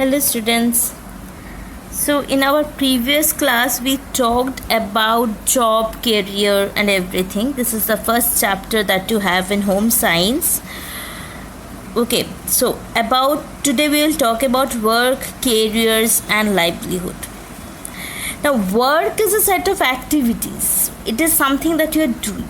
Hello students. So in our previous class we talked about job, career and everything. This is the first chapter that you have in home science. Okay, so today we will talk about work, careers and livelihood. Now work is a set of activities. It is something that you are doing.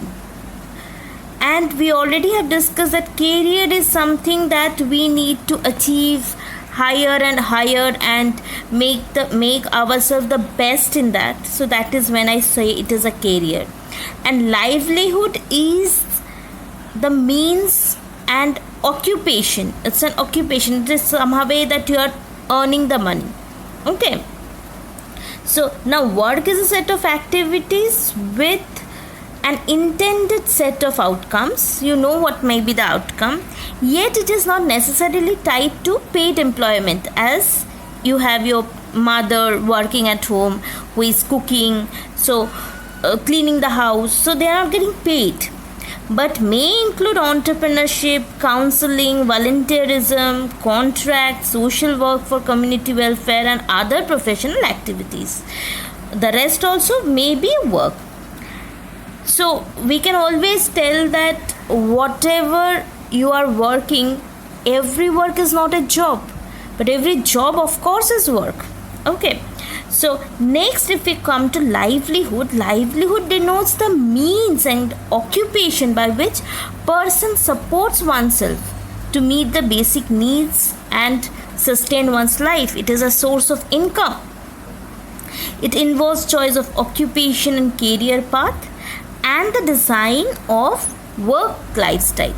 And we already have discussed that career is something that we need to achieve higher and higher and make ourselves the best in that. So that is when I say it is a career. And livelihood is the means and occupation. It's an occupation. It is somehow way that you are earning the money. Okay. So now work is a set of activities with an intended set of outcomes. You know what may be the outcome, yet it is not necessarily tied to paid employment, as you have your mother working at home who is cooking, cleaning the house, so they are not getting paid, but may include entrepreneurship, counseling, volunteerism, contracts, social work for community welfare and other professional activities. The rest also may be work. So we can always tell that whatever you are working, every work is not a job, but every job of course is work. Okay. So next, if we come to livelihood denotes the means and occupation by which person supports oneself to meet the basic needs and sustain one's life. It is a source of income. It involves choice of occupation and career path and the design of work lifestyle.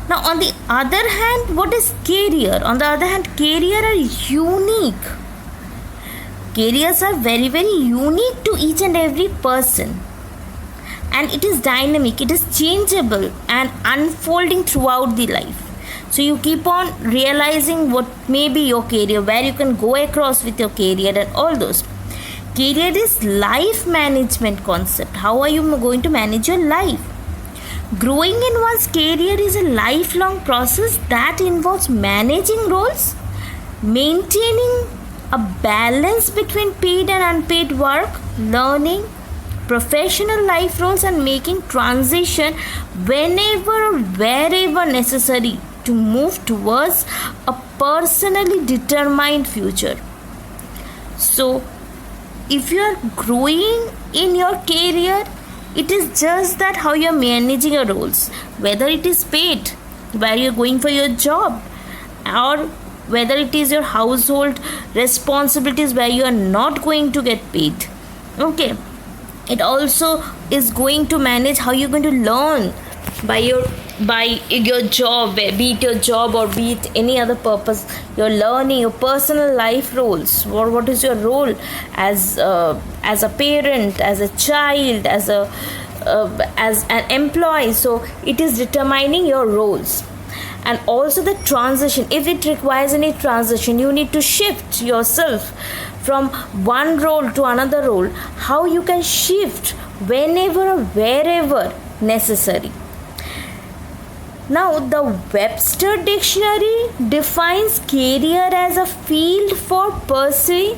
Now on the other hand, what is career? On the other hand, career are unique. Careers are very, very unique to each and every person. And it is dynamic, it is changeable and unfolding throughout the life. So you keep on realizing what may be your career, where you can go across with your career and all those. Career is life management concept. How are you going to manage your life? Growing in one's career is a lifelong process that involves managing roles, maintaining a balance between paid and unpaid work, learning professional life roles and making transition whenever or wherever necessary to move towards a personally determined future. So if you are growing in your career, it is just that how you are managing your roles, whether it is paid where you are going for your job, or whether it is your household responsibilities where you are not going to get paid. Okay, it also is going to manage how you are going to learn by your job, be it your job or be it any other purpose. You're learning your personal life roles, or what is your role as a parent, as a child, as an employee. So it is determining your roles. And also the transition, if it requires any transition, you need to shift yourself from one role to another role, how you can shift whenever or wherever necessary. Now, the Webster Dictionary defines career as a field for pursuit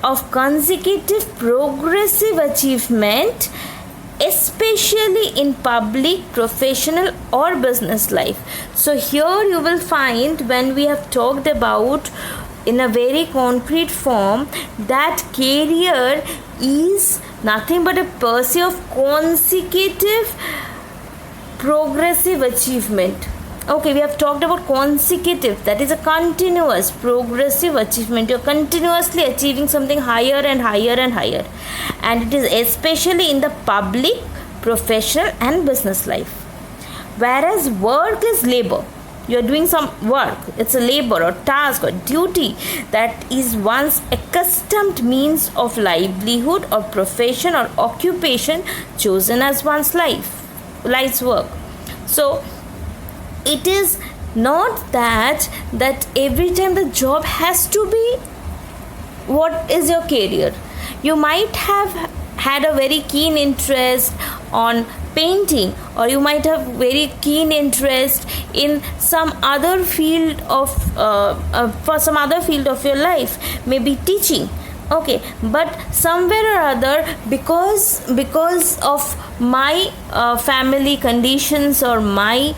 of consecutive progressive achievement, especially in public, professional or business life. So here you will find, when we have talked about in a very concrete form, that career is nothing but a pursuit of consecutive progressive achievement. Okay, we have talked about consecutive, that is a continuous progressive achievement. You're continuously achieving something higher and higher and higher, and it is especially in the public, professional and business life. Whereas work is labor, you're doing some work, it's a labor or task or duty that is one's accustomed means of livelihood or profession or occupation chosen as one's life's work. So it is not that every time the job has to be what is your career. You might have had a very keen interest on painting, or you might have very keen interest in some other field of for some other field of your life, maybe teaching. Okay, but somewhere or other, because of my family conditions or my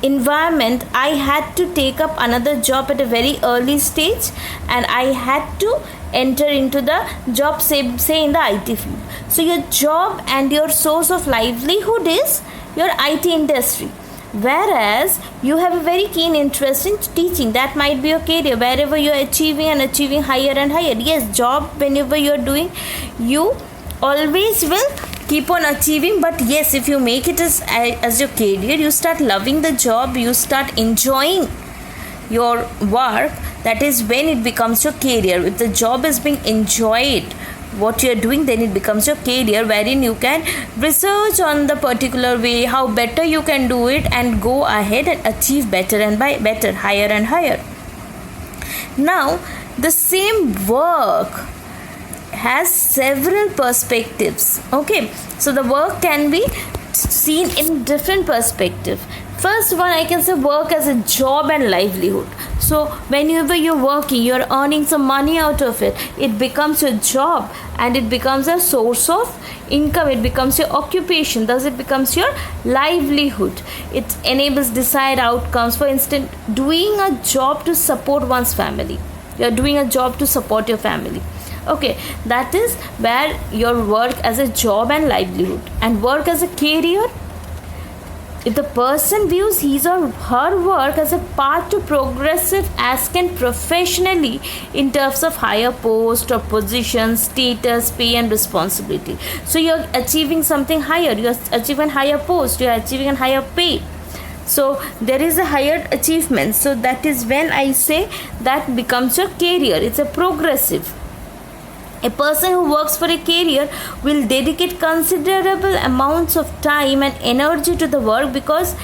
environment, I had to take up another job at a very early stage, and I had to enter into the job, say in the IT field. So your job and your source of livelihood is your IT industry, whereas you have a very keen interest in teaching. That might be your career, wherever you are achieving higher and higher. Yes, job, whenever you are doing, you always will keep on achieving, but yes, if you make it as your career, you start loving the job, you start enjoying your work, that is when it becomes your career. If the job is being enjoyed, what you are doing, then it becomes your career, wherein you can research on the particular way how better you can do it, and go ahead and achieve better and by better, higher and higher. Now the same work has several perspectives. Okay, so the work can be seen in different perspective. First one, I can say work as a job and livelihood. So whenever you're working, you're earning some money out of it, it becomes your job and it becomes a source of income, it becomes your occupation, thus it becomes your livelihood. It enables desired outcomes. For instance, doing a job to support one's family, you're doing a job to support your family. Okay, that is where your work as a job and livelihood. And work as a career, if the person views his or her work as a path to progressive ascent professionally in terms of higher post or position, status, pay and responsibility. So you're achieving something higher, you're achieving higher post, you're achieving a higher pay. So there is a higher achievement. So that is when I say that becomes your career. It's a progressive. A person who works for a career will dedicate considerable amounts of time and energy to the work, because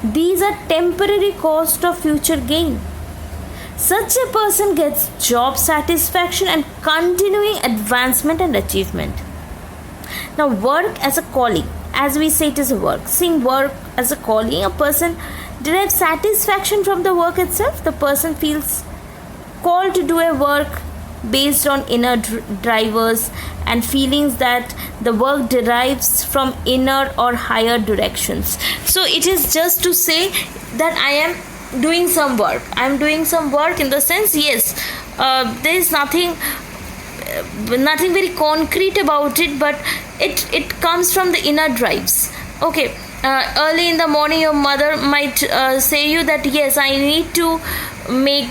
these are temporary cost of future gain. Such a person gets job satisfaction and continuing advancement and achievement. Now, work as a calling, as we say, it is a work. Seeing work as a calling, a person derives satisfaction from the work itself. The person feels called to do a work based on inner drivers and feelings that the work derives from inner or higher directions. So it is just to say that I am doing some work. I am doing some work in the sense, yes, there is nothing very concrete about it, but it comes from the inner drives. Okay, early in the morning your mother might say you that yes, I need to make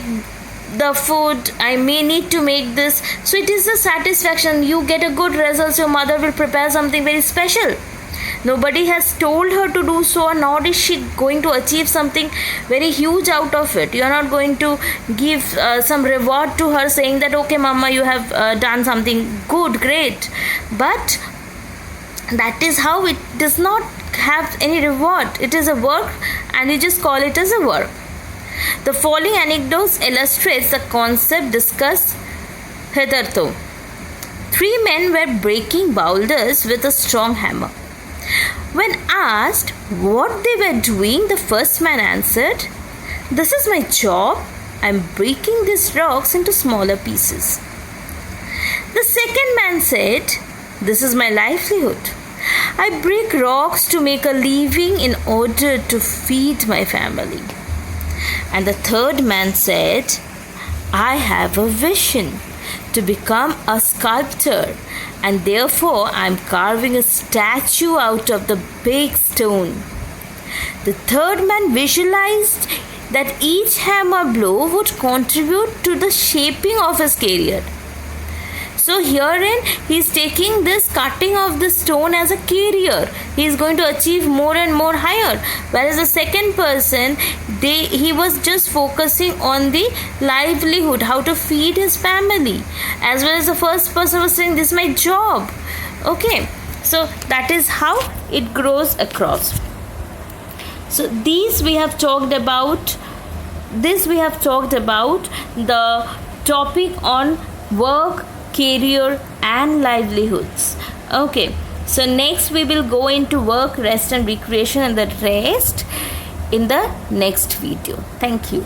the food, I may need to make this. So it is the satisfaction. You get a good result, your mother will prepare something very special. Nobody has told her to do so, nor is she going to achieve something very huge out of it. You are not going to give some reward to her saying that okay mama, you have done something good, great. But that is how it does not have any reward. It is a work and you just call it as a work. The following anecdotes illustrates the concept discussed hitherto. 3 men were breaking boulders with a strong hammer. When asked what they were doing, the first man answered, "This is my job. I am breaking these rocks into smaller pieces." The second man said, "This is my livelihood. I break rocks to make a living in order to feed my family." And the third man said, "I have a vision to become a sculptor, and therefore I am carving a statue out of the big stone." The third man visualized that each hammer blow would contribute to the shaping of his career. So herein he is taking this cutting of the stone as a career. He is going to achieve more and more higher. Whereas the second person, he was just focusing on the livelihood, how to feed his family. As well as the first person was saying, "This is my job." Okay, so that is how it grows across. So these we have talked about. The topic on work, career and livelihoods. Okay, So next we will go into work, rest and recreation, and the rest in the next video. Thank you.